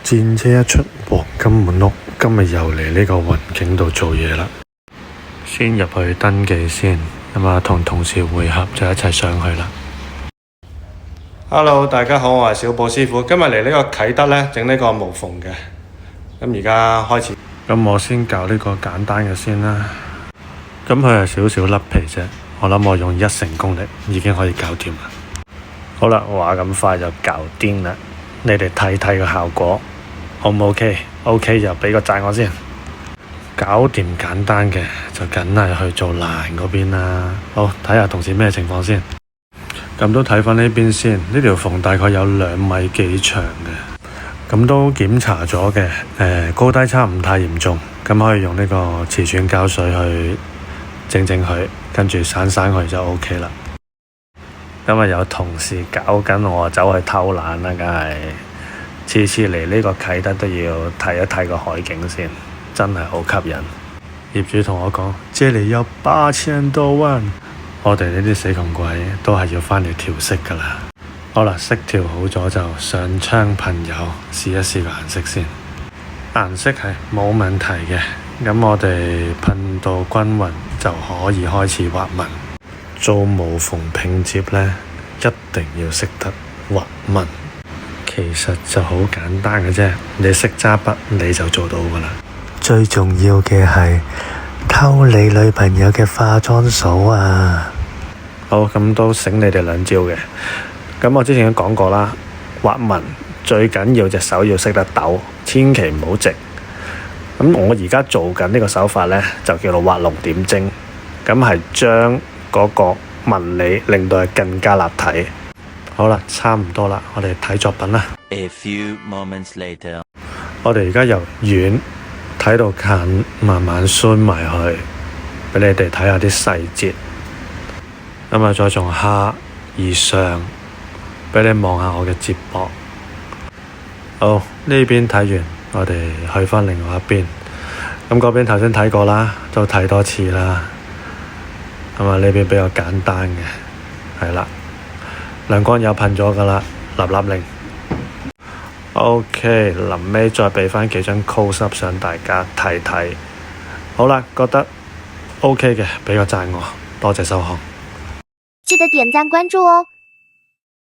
戰車一出，黃金滿屋，今日又嚟呢個雲景度做嘢啦。先入去登記先，咁啊同同事會合就一齊上去啦。Hello， 大家好，我係小寶師傅，今日嚟呢個啟德呢，整呢個無縫嘅。咁而家開始，咁我先搞呢個簡單嘅先啦。咁佢係少少甩皮啫，我諗我用1成功力已經可以搞掂啦。好啦，話咁快就搞掂啦，你哋睇睇個效果，好唔 OK？OK 就俾個讚我先。搞掂簡單嘅就梗係去做難嗰邊啦。好，睇下同事咩情況先。咁都睇翻呢邊先，呢條縫大概有2米幾長嘅，咁都檢查咗嘅，高低差唔太嚴重，咁可以用呢個瓷磚膠水去整佢，跟住散佢就 OK 啦。今日有同事搞緊我，走去偷懶啦，梗係次次嚟呢個啟德都要睇一睇個海景先，真係好吸引。業主同我講，借嚟有8000多萬。我哋呢啲死窮鬼都係要返嚟調色噶啦。好啦，色調好咗就上槍噴油，試一試個顏色先。顏色係冇問題嘅，咁我哋噴到均勻就可以開始畫紋。做無縫拼接呢，一定要識得畫紋。其實就好簡單嘅啫，你識揸筆你就做到噶啦。最重要嘅係偷你女朋友嘅化妝掃啊！好，咁都醒你哋2招嘅。咁我之前都講過啦，畫紋最緊要隻手要識得抖，千祈唔好直。咁我而家做緊呢個手法呢，就叫做畫龍點睛，咁係將嗰個紋理令到係更加立體。好啦，差唔多啦，我哋睇作品啦。A few moments later， 我哋而家由遠睇到近，慢慢縮埋去，俾你哋睇下啲細節。咁啊，再從下而上，俾你望下我嘅接駁。好，呢邊睇完，我哋去返另外一邊。咁嗰邊頭先睇過啦，都睇多次啦。咁啊，呢邊比較簡單嘅，係啦，亮光油噴咗噶啦，立令。OK， 臨尾再俾返幾張 close up 相大家睇睇。好啦，覺得 OK 嘅，俾個讚我，多謝收看。記得點讚關注哦。